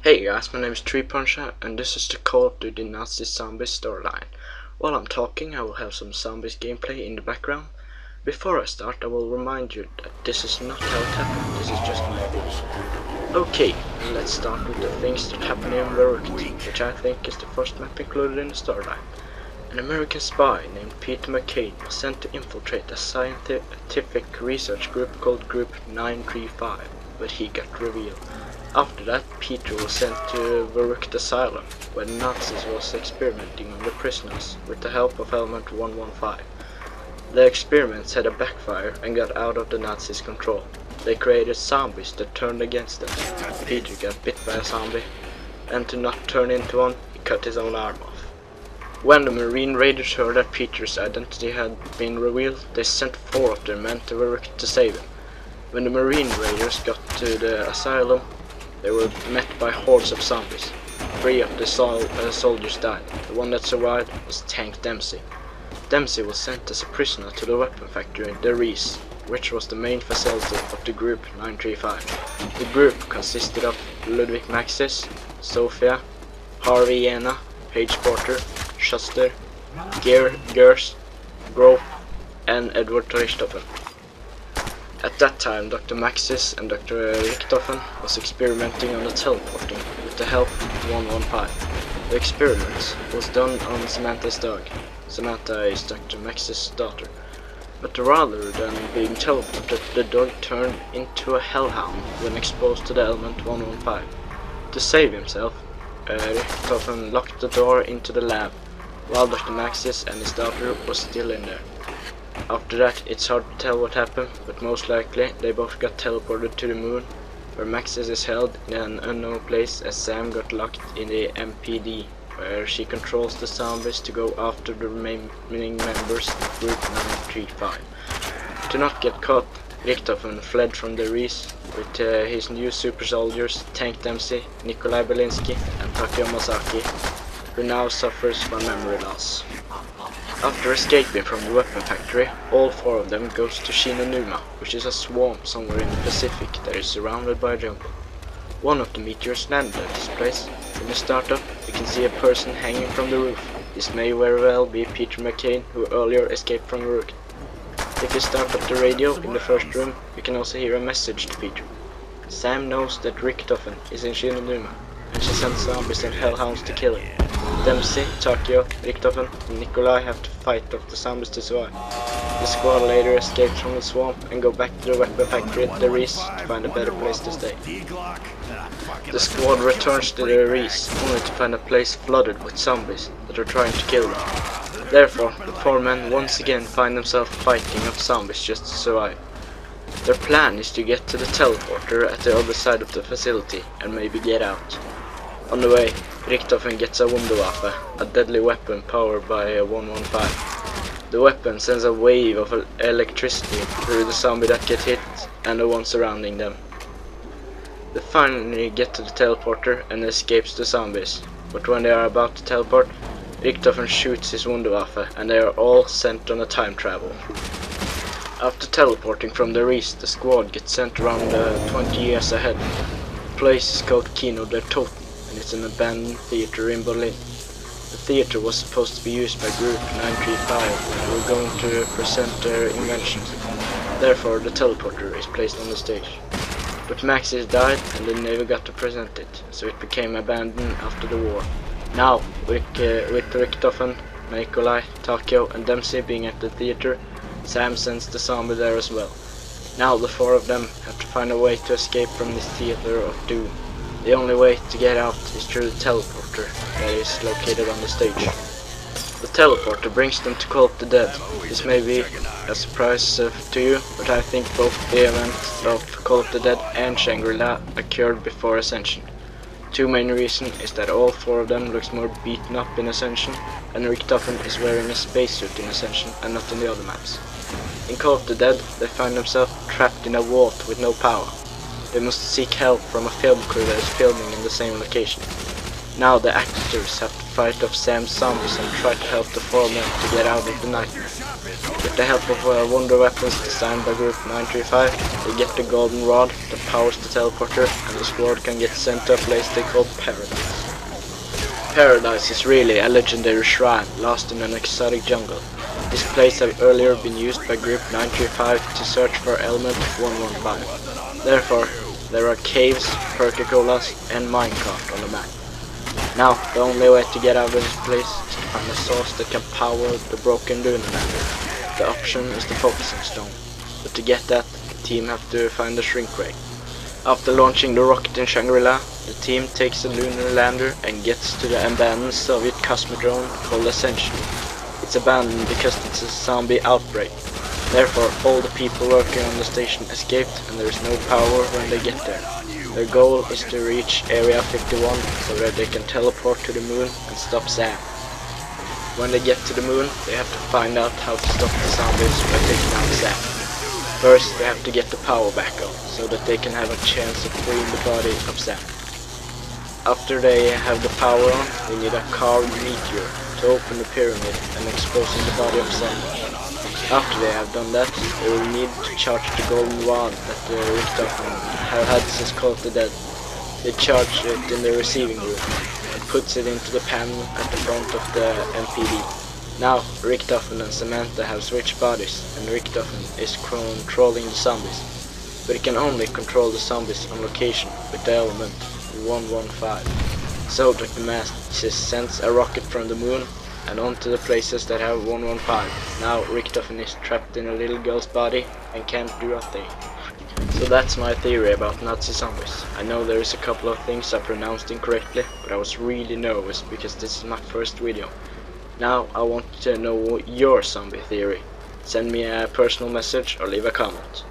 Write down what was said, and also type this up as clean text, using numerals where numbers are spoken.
Hey guys, my name is Tree Puncher and this is the Call of Duty Nazi Zombies storyline. While I'm talking, I will have some zombies gameplay in the background. Before I start, I will remind you that this is not how it happened, this is just my opinion. Okay, let's start with the things that happen in Verrückt, which I think is the first map included in the storyline. An American spy named Peter McCain was sent to infiltrate a scientific research group called Group 935, but he got revealed. After that, Peter was sent to Verrückt Asylum, where the Nazis was experimenting on the prisoners with the help of Element 115. The experiments had a backfire and got out of the Nazis' control. They created zombies that turned against them. Peter got bit by a zombie, and to not turn into one, he cut his own arm off. When the Marine Raiders heard that Peter's identity had been revealed, they sent 4 of their men to Verrückt to save him. When the Marine Raiders got to the asylum, they were met by hordes of zombies. 3 of the soldiers died. The one that survived was Tank Dempsey. Dempsey was sent as a prisoner to the weapon factory, the Reese, which was the main facility of the Group 935. The group consisted of Ludwig Maxis, Sofia, Harvey Jena, Paige Porter, Schuster, Gers, Grove, and Edward Richthofen. At that time, Dr. Maxis and Dr. Richthofen was experimenting on the teleporting with the help of 115. The experiment was done on Samantha's dog. Samantha is Dr. Maxis' daughter. But rather than being teleported, the dog turned into a hellhound when exposed to the element 115. To save himself, Richthofen locked the door into the lab, while Dr. Maxis and his daughter was still in there. After that, it's hard to tell what happened, but most likely they both got teleported to the moon, where Maxis is held in an unknown place as Sam got locked in the MPD, where she controls the zombies to go after the remaining members of Group 935. To not get caught, Richthofen fled from the Reese with his new super soldiers Tank Dempsey, Nikolai Belinsky, and Takeo Masaki, who now suffers from memory loss. After escaping from the weapon factory, all 4 of them goes to Shinonuma, which is a swamp somewhere in the Pacific that is surrounded by a jungle. One of the meteors landed at this place. In the startup, you can see a person hanging from the roof. This may very well be Peter McCain, who earlier escaped from Verrückt. If you start up the radio in the first room, you can also hear a message to Peter. Sam knows that Richthofen is in Shinonuma, and she sends zombies and hellhounds to kill him. Dempsey, Takeo, Richthofen, and Nikolai have to fight off the zombies to survive. The squad later escapes from the swamp and go back to the weapon factory at the Reese to find a better place to stay. The squad returns to the Reese only to find a place flooded with zombies that are trying to kill them. Therefore, the 4 men once again find themselves fighting off zombies just to survive. Their plan is to get to the teleporter at the other side of the facility and maybe get out. On the way, Richthofen gets a Wunderwaffe, a deadly weapon powered by a 115. The weapon sends a wave of electricity through the zombie that get hit and the ones surrounding them. They finally get to the teleporter and escapes the zombies, but when they are about to teleport, Richthofen shoots his Wunderwaffe and they are all sent on a time travel. After teleporting from the Reese, the squad gets sent around 20 years ahead. The place is called Kino der Toten, and it's an abandoned theater in Berlin. The theater was supposed to be used by Group 935 who were going to present their inventions. Therefore, the teleporter is placed on the stage. But Maxis died and they never got to present it, so it became abandoned after the war. Now, with Richthofen, Nikolai, Takeo and Dempsey being at the theater, Sam sends the zombie there as well. Now the 4 of them have to find a way to escape from this theater of doom. The only way to get out is through the teleporter that is located on the stage. The teleporter brings them to Call of the Dead. This may be a surprise to you, but I think both the events of Call of the Dead and Shangri-La occurred before Ascension. 2 main reasons is that all 4 of them looks more beaten up in Ascension, and Richthofen is wearing a spacesuit in Ascension and not in the other maps. In Call of the Dead, they find themselves trapped in a vault with no power. They must seek help from a film crew that is filming in the same location. Now the actors have to fight off Sam's zombies and try to help the four men to get out of the nightmare. With the help of wonder weapons designed by Group 935, they get the golden rod that powers the teleporter, and the squad can get sent to a place they call Paradise. Paradise is really a legendary shrine lost in an exotic jungle. This place has earlier been used by Group 935 to search for element 115. Therefore, there are caves, Perca-Colas, and minecart on the map. Now, the only way to get out of this place is to find a source that can power the broken Lunar Lander. The option is the focusing stone, but to get that, the team have to find the shrink ray. After launching the rocket in Shangri-La, the team takes the Lunar Lander and gets to the abandoned Soviet cosmodrome called Ascension. It's abandoned because it's a zombie outbreak. Therefore, all the people working on the station escaped and there is no power when they get there. Their goal is to reach Area 51 so that they can teleport to the moon and stop Sam. When they get to the moon, they have to find out how to stop the zombies by taking out Sam. First, they have to get the power back on so that they can have a chance of freeing the body of Sam. After they have the power on, they need a carved meteor to open the pyramid and exposing the body of Sam. After they have done that, they will need to charge the golden rod that the Richtofen have had since Call of the Dead. They charge it in the receiving room and puts it into the panel at the front of the MPD. Now, Richtofen and Samantha have switched bodies, and Richtofen is controlling the zombies. But he can only control the zombies on location with the element 115. So Dr. Mastis sends a rocket from the moon and onto the places that have 115. Now Richtofen is trapped in a little girl's body and can't do a thing. So that's my theory about Nazi zombies. I know there is a couple of things I pronounced incorrectly, but I was really nervous because this is my first video. Now I want to know your zombie theory. Send me a personal message or leave a comment.